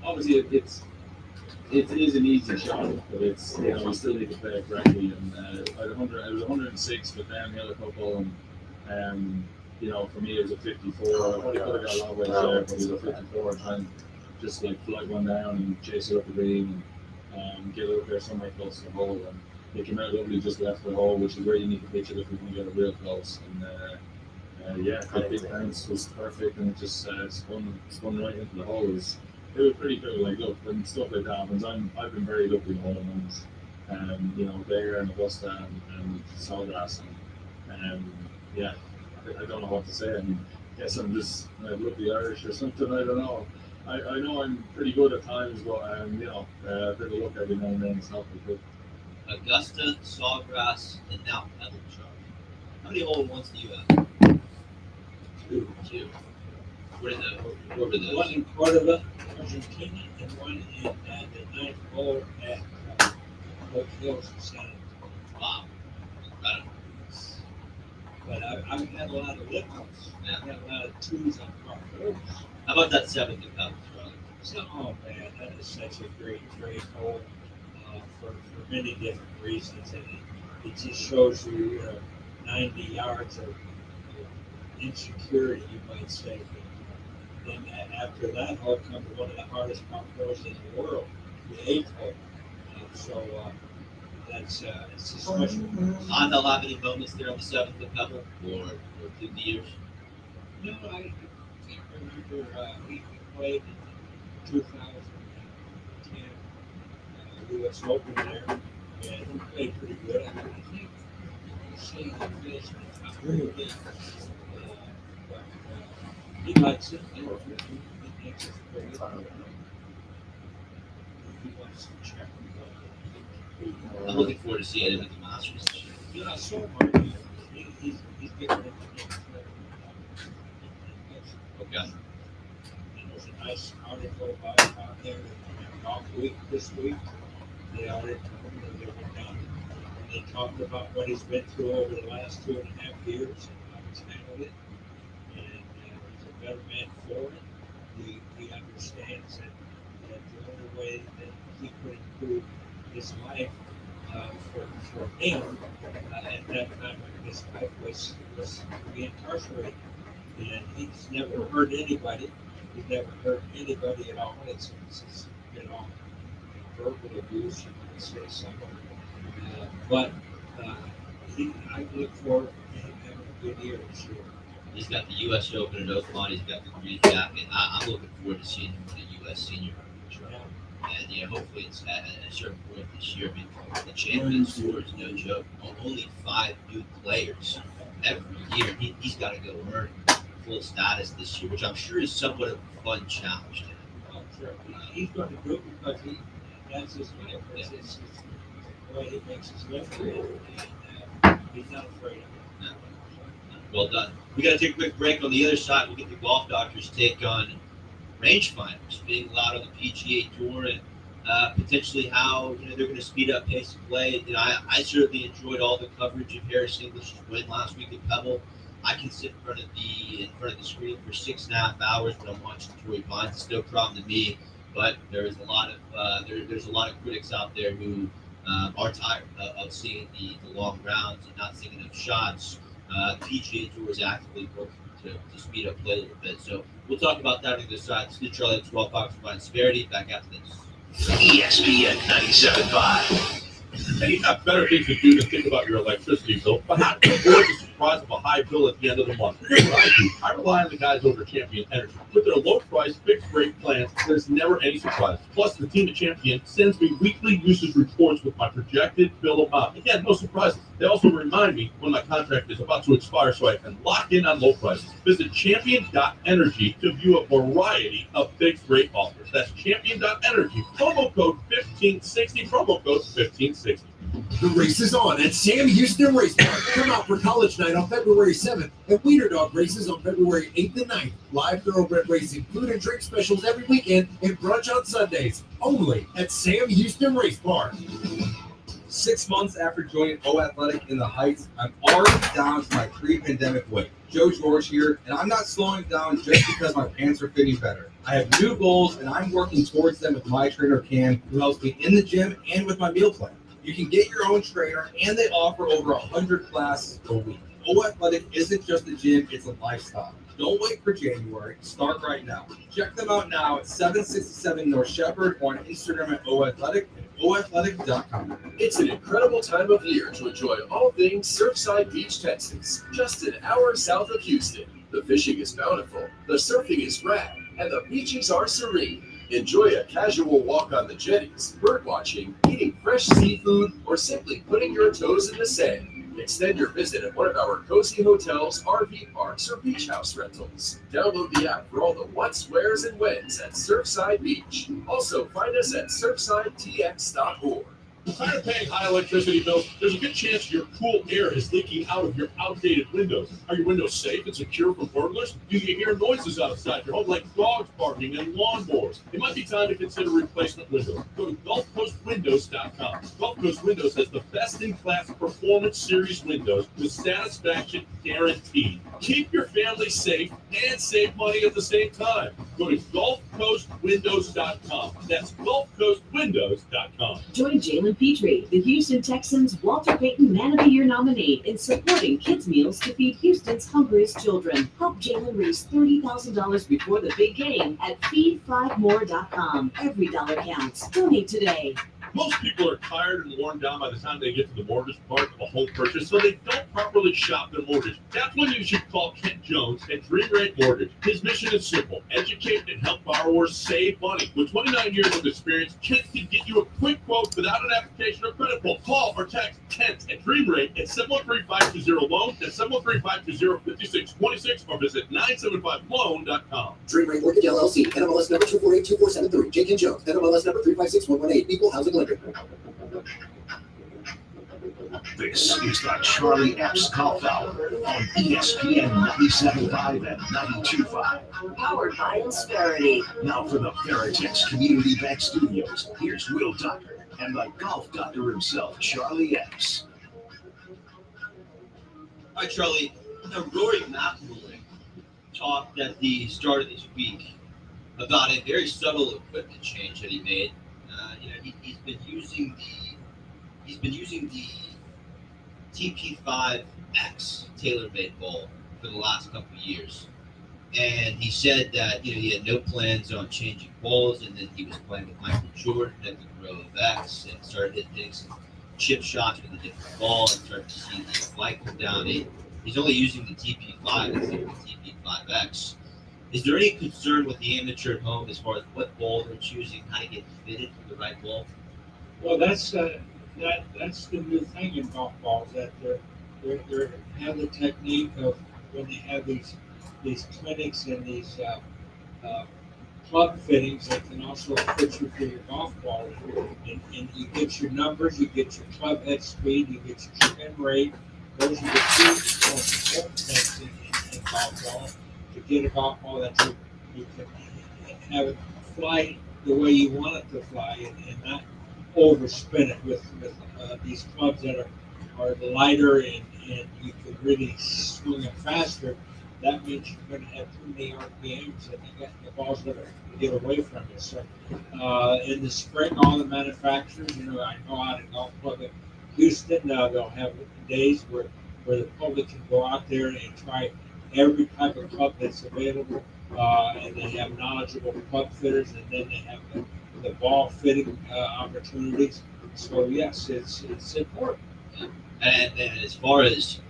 obviously it is an easy shot, but it's you still need to play it correctly. And I was 106, but then the other couple, and for me it was a 54. I probably could have got a lot of ways there, but it was a 54, trying just flight one down and chase it up the green and get it up there somewhere close to the hole. And it came out lovely just left the hole, which is where you need to pitch it if you want to get it real close. And that big bounce was perfect, and it just spun right into the hole. It was pretty cool. Look, when stuff like that happens, I've been very lucky in hole in ones. There and Augusta and Sawgrass, and I don't know what to say. I mean, guess I'm just lucky Irish or something. I don't know. I know I'm pretty good at times, but a bit of luck every now and then is not good. Augusta, Sawgrass, and now Pebble Charge. How many hole-in-ones do you have? Two. What were those? One in Cordova, Argentina, and one in the ninth hole at Oak Hills in San Antonio. Wow. But I've had a lot of lip-ups. Yeah. I've had a lot of twos on par fours. How about that 7th at Pebble, Charlie? So, oh man, that is such a great hole for many different reasons, and it just shows you 90 yards of insecurity, you might say. Then after that hole comes one of the hardest par fours in the world, the 8th hole. It's a special. On the have any moments there on the 7th at Pebble, or through the years? No, I can't remember. We played in 2010 U.S. Open there, and we played pretty good. I think Shane finished in the top 30. But he likes it. He thinks it's great. he wants to check. I'm looking forward to seeing him at the Masters this year. Yeah, so am I. He's getting it. Okay. There's a nice article out there in Golf Week this week. The article that they were done. And they talked about what he's been through over the last 2.5 years and how he's handled it. And he's a better man for it. He understands that the only way that he could improve his life for him at that time when his life was to be incarcerated. And he's never hurt anybody. He's never hurt anybody at all. It's verbal abuse, you might say some of it. But I look forward to him having a good year this year. He's got the U.S. Open in Oakmont. He's got the green jacket. I'm looking forward to seeing him for the U.S. Senior Tour. And hopefully it's at a certain point this year. I mean, the Champions Tour is no joke. Only 5 new players every year. He's got to go earn full status this year, which I'm sure is somewhat of a fun challenge to him. Oh, sure. He's going to do it because that's his life. It's the way he makes his living. And he's not afraid of it. No. Well done. We got to take a quick break. On the other side, we'll get the golf doctor's take on rangefinders being allowed on the PGA Tour and potentially how they're going to speed up pace of play. I certainly enjoyed all the coverage of Harris English's win last week at Pebble. I can sit in front of the screen for 6.5 hours when I'm watching Torrey Pines. It's no problem to me. But there is a lot of there's a lot of critics out there who are tired of seeing the long rounds and not seeing enough shots. The PGA Tour is actively working to speed up play a little bit. So we'll talk about that on the other side. This is the Charlie at 12 Fox Combined Severity. Back after this. ESPN 97.5. And you got better things to do than think about your electricity bill, but how to avoid the surprise of a high bill at the end of the month? Here's what I do. I rely on the guys over at Champion Energy. With their low-price, fixed-rate plans, there's never any surprises. Plus, the team at Champion sends me weekly usage reports with my projected bill amount. Again, no surprises. They also remind me when my contract is about to expire so I can lock in on low prices. Visit champion.energy to view a variety of fixed-rate offers. That's champion.energy. Promo code 1560. Promo code 1560. The race is on at Sam Houston Race Park. Come out for College Night on February 7th and Wiener Dog races on February 8th and 9th. Live thoroughbred racing, food and drink specials every weekend, and brunch on Sundays. Only at Sam Houston Race Park. 6 months after joining O Athletic in the Heights, I'm already down to my pre-pandemic weight. Joe George here, and I'm not slowing down just because my pants are fitting better. I have new goals, and I'm working towards them with my trainer, Cam, who helps me in the gym and with my meal plan. You can get your own trainer, and they offer over 100 classes per week. O Athletic isn't just a gym, it's a lifestyle. Don't wait for January. Start right now. Check them out now at 767 North Shepherd or on Instagram at OAthletic and OAthletic.com. It's an incredible time of year to enjoy all things Surfside Beach, Texas, just an hour south of Houston. The fishing is bountiful, the surfing is rad, and the beaches are serene. Enjoy a casual walk on the jetties, bird watching, eating fresh seafood, or simply putting your toes in the sand. Extend your visit at one of our cozy hotels, RV parks, or beach house rentals. Download the app for all the whats, wheres, and whens at Surfside Beach. Also, find us at surfsidetx.org. Tired of paying high electricity bills? There's a good chance your cool air is leaking out of your outdated windows. Are your windows safe and secure from burglars? Do you hear noises outside your home like dogs barking and lawnmowers? It might be time to consider replacement windows. Go to GulfCoastWindows.com. Gulf Coast Windows has the best-in-class Performance Series windows with satisfaction guaranteed. Keep your family safe and save money at the same time. Go to GulfCoastWindows.com. That's GulfCoastWindows.com. Join Jalen Petrie, the Houston Texans' Walter Payton Man of the Year nominee, in supporting kids' meals to feed Houston's hungriest children. Help Jalen raise $30,000 before the big game at feed5more.com. Every dollar counts. Donate today. Most people are tired and worn down by the time they get to the mortgage part of a home purchase, so they don't properly shop their mortgage. That's when you should call Kent Jones at Dream Rate Mortgage. His mission is simple: educate and help borrowers save money. With 29 years of experience, Kent can get you a quick quote without an application or credit pull. Call or text Kent at Dream Rate at 713-520-LOAN. That's 713-520-5626, or visit 975loan.com. Dream Rate Mortgage LLC, NMLS number 2482473. Jake and Jones, NMLS number 356118. Equal housing lender. This is the Charlie Epps Golf Hour on ESPN 97.5 and 92.5. Powered by Insperity. Now for the Veritex Community Bank Studios, here's Will Doctor and the golf doctor himself, Charlie Epps. All right, Charlie. Rory McIlroy talked at the start of this week about a very subtle equipment change that he made. He's been using the TP5X TaylorMade ball for the last couple of years, and he said that he had no plans on changing balls, and then he was playing with Michael Jordan at the Pro of X and started hitting some chip shots with a different ball and started to see the flight come down. He's only using the TP5 instead of the TP5X. Is there any concern with the amateur at home as far as what ball they're choosing, how to get fitted for the right ball? Well, that's the new thing in golf balls, that they have the technique of when they have these clinics and these club fittings that can also fit you for your golf ball, and you get your numbers, you get your club head speed, you get your spin rate. Those are the two most important things in golf ball, to get a golf ball that you can have it fly the way you want it to fly, and not overspin it with these clubs that are lighter and you can really swing it faster. That means you're going to have too many RPMs and the ball's going to get away from you. So in the spring, all the manufacturers, I know out at Golf Club at Houston, they'll have days where the public can go out there and try every type of club that's available, and they have knowledgeable club fitters, and then they have the ball fitting opportunities. So yes, it's important. And as far as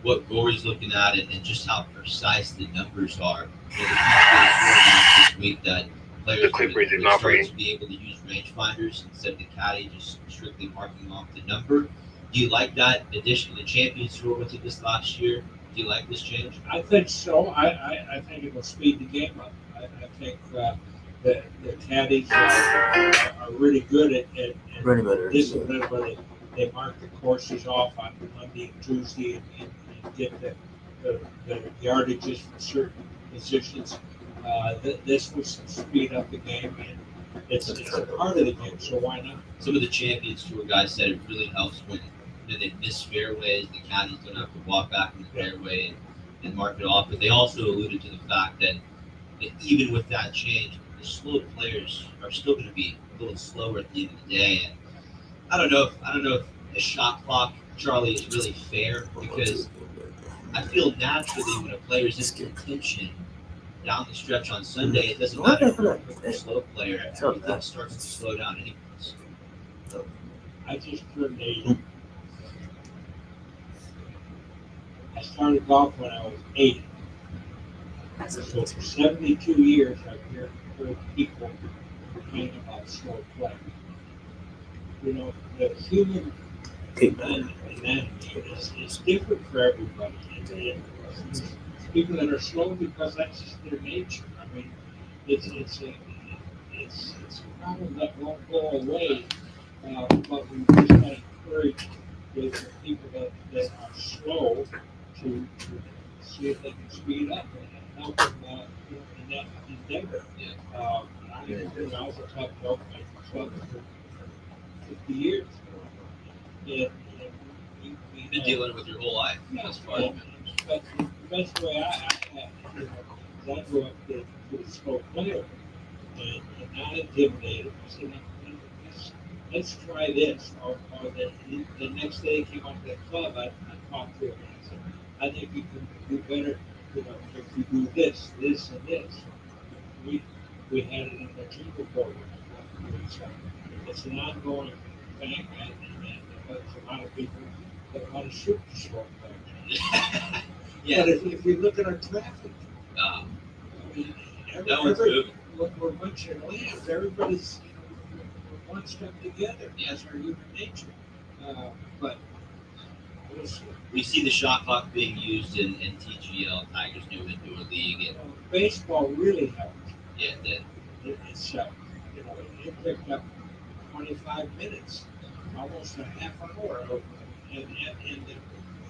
what Rory's looking at and just how precise the numbers are, this week that players will start to be able to use rangefinders instead of the caddy just strictly marking off the number. Do you like that addition? The Champions Tour went to this last year. Do you like this change? I think so. I think it will speed the game up. I think the caddies are really good at discipline, where they mark the courses off on Monday and Tuesday and get the yardages from certain positions. This will speed up the game, and it's a part of the game, so why not? Some of the Champions Tour guys said it really helps when they miss fairways, the caddies don't have to walk back in the fairway and mark it off. But they also alluded to the fact that even with that change, the slow players are still going to be a little slower at the end of the day. And I don't know if a shot clock, Charlie, is really fair, because I feel naturally when a player is in contention down the stretch on Sunday, it doesn't matter if you're a slow player, everything starts to slow down anyways. I just turned 80. I started golf when I was 80. So for 72 years, I've heard people complain about slow play. The human anatomy is different for everybody. And people that are slow because that's just their nature. I mean, it's a problem that won't go away, but we just got to encourage the people that are slow to see if they can speed up and help them in that endeavor. I was a club coach, my club for 50 years. You've been dealing with your whole life. That's right. But the best way I grew up to a slow player and not intimidated. I said, let's try this. Or the next day he came up to the club, I talked to him and I said, I think you can do better, if you do this, and this. We had it in the jingle program. It's an ongoing thing, and there's a lot of people that want to shoot the sport back. Yeah. But if you look at our traffic, I mean, That one's moving. we're a bunch of lambs. Everybody's, we're one step together. That's our human nature. But we'll see. We see the shot clock being used in TGL, Tigers new indoor league, and Baseball really helped. yeah, that It's it picked up 25 minutes, almost a half hour, and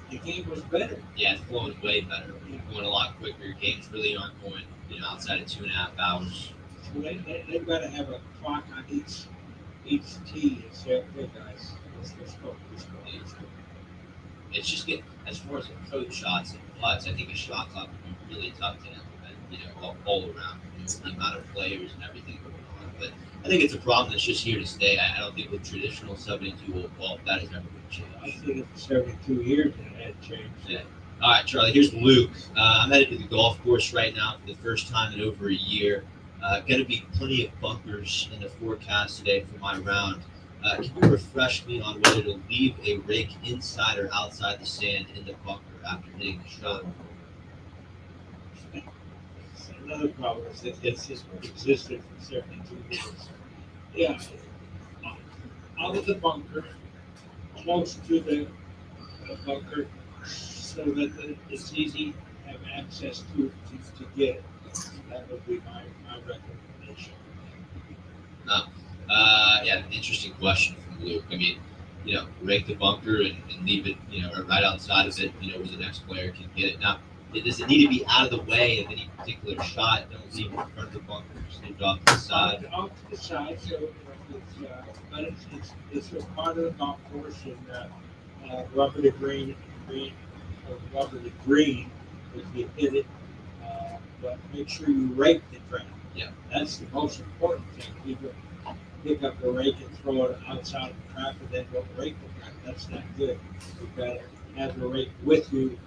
the game was better. yeah, it's flowing way better. Going a lot quicker. Games really aren't going, outside of 2.5 hours. So they've got to have a clock on each tee and say, okay, guys, let's go. It's just as far as approach shots and putts, I think a shot clock would be really tough to implement, all around. The amount of players and everything going on. But I think it's a problem that's just here to stay. I don't think with traditional 72-hole golf that is ever going to change. I think it's 72 years and it had changed. Yeah. All right, Charlie, here's Luke. I'm headed to the golf course right now for the first time in over a year. Going to be plenty of bunkers in the forecast today for my round. Can you refresh me on whether to leave a rake inside or outside the sand in the bunker after hitting the shot? Another problem is that it's just existed for 72 years. Yeah, out of the bunker, close to the bunker, so that it's easy to have access to get it. That would be my recommendation. Yeah, interesting question from Luke. I mean, rake the bunker and leave it, right outside of it, where the next player can get it. Now, does it need to be out of the way of any particular shot? Don't leave it in front of the bunker, just leave it off to the side. Off to the side, so but it's a part of the golf course and rubber to green if you hit it. But make sure you rake the track. Yeah, that's the most important thing. People pick up the rake and throw it outside the track and then go rake the track. That's not good. You've got to have the rake with you.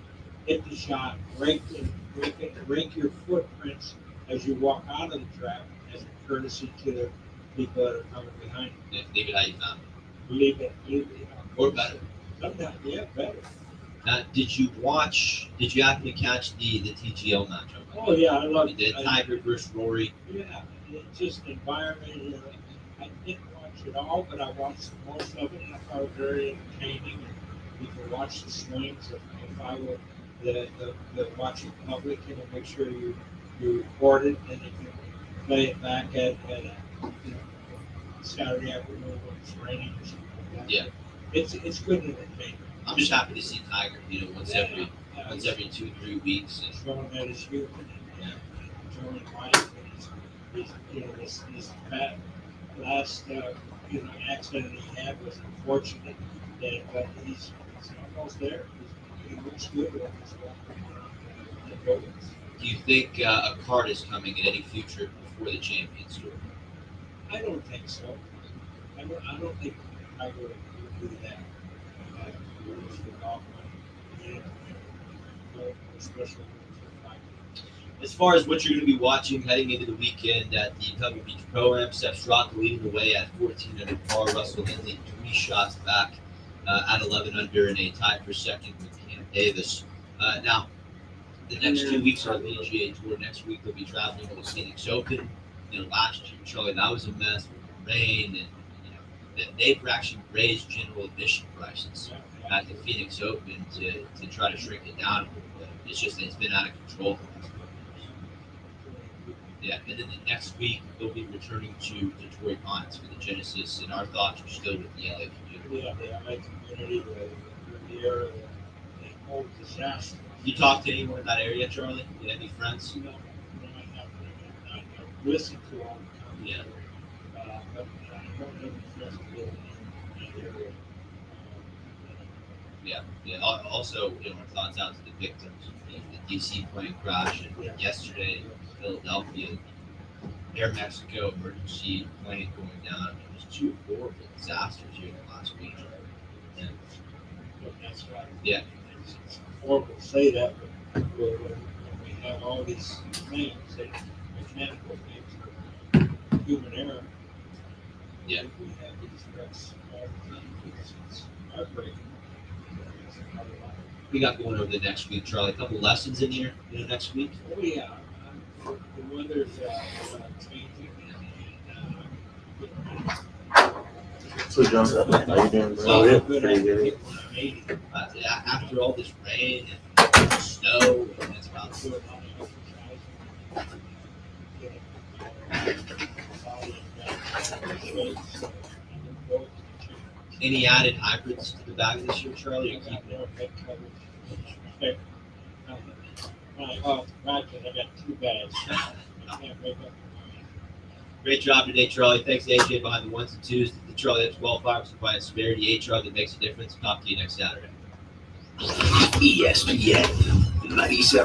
Hit the shot, rake your footprints as you walk out of the track as a courtesy to the people that are coming behind you. Yeah, leave it how you found it. Leave it. Or better. Sometimes, yeah, better. Did you happen to catch the TGL matchup? Oh yeah, I love it. You did. Tiger versus Rory. Yeah, it's just environment. I didn't watch it all, but I watched most of it. And I thought it was very entertaining. You can watch the swings. If I were the watching public, make sure you record it, and you can play it back at Saturday afternoon when it's raining or something like that. Yeah, it's good entertainment. I'm just happy to see Tiger, once every 2-3 weeks. And showing that he's human and enjoying life. And this last accident he had was unfortunate, but he's almost there. He looks good when he's walking around the buildings. Do you think a card is coming in any future before the Champions Tour? I don't think so. I don't think Tiger would do that. Especially as far as what you're going to be watching heading into the weekend at the Pebble Beach Pro-Am, Seth Straka leading the way at 14 under par. Russell Henley 3 shots back at 11 under in a tie for second with Cam Davis. Now, the next 2 weeks are the PGA Tour. Next week they'll be traveling to the Phoenix Open. Last year, Charlie, that was a mess with the rain, and they've actually raised general admission prices at the Phoenix Open to try to shrink it down a little bit. It's just that it's been out of control for the last couple of years. Yeah, and then the next week they'll be returning to Torrey Pines for the Genesis, and our thoughts are still with the LA community. Yeah, the LA community, the area, the whole disaster. You talk to anyone in that area, Charlie? You have any friends? No, I listen to all the time. Yeah. But I don't have any friends who live in that area. Yeah. Also, our thoughts out to the victims of the DC plane crash and yesterday in Philadelphia, Air Mexico emergency plane going down. It was 2 horrible disasters here in the last week. Yeah. That's right. Yeah. It's horrible to say that, but when we have all these things, mechanical things, human error, Yeah. If we have these stress all the time, it's heartbreaking. It's part of life. We got going over the next week, Charlie. A couple lessons in here, next week. Oh yeah, the weather's changing. So, John, how you doing, bro? Oh, Yeah, good. pretty good. Hit when I'm 80. After all this rain and snow, and it's about Do a lot of exercise. any added hybrids to the bag this year, Charlie. I got more head coverage. Right, I got 2 bags. I can't make up. Great job today, Charlie. Thanks to AJ behind the ones and twos. The Charlie Epps Wildfires by Severity HR that makes a difference. Talk to you next Saturday. ESPN 97.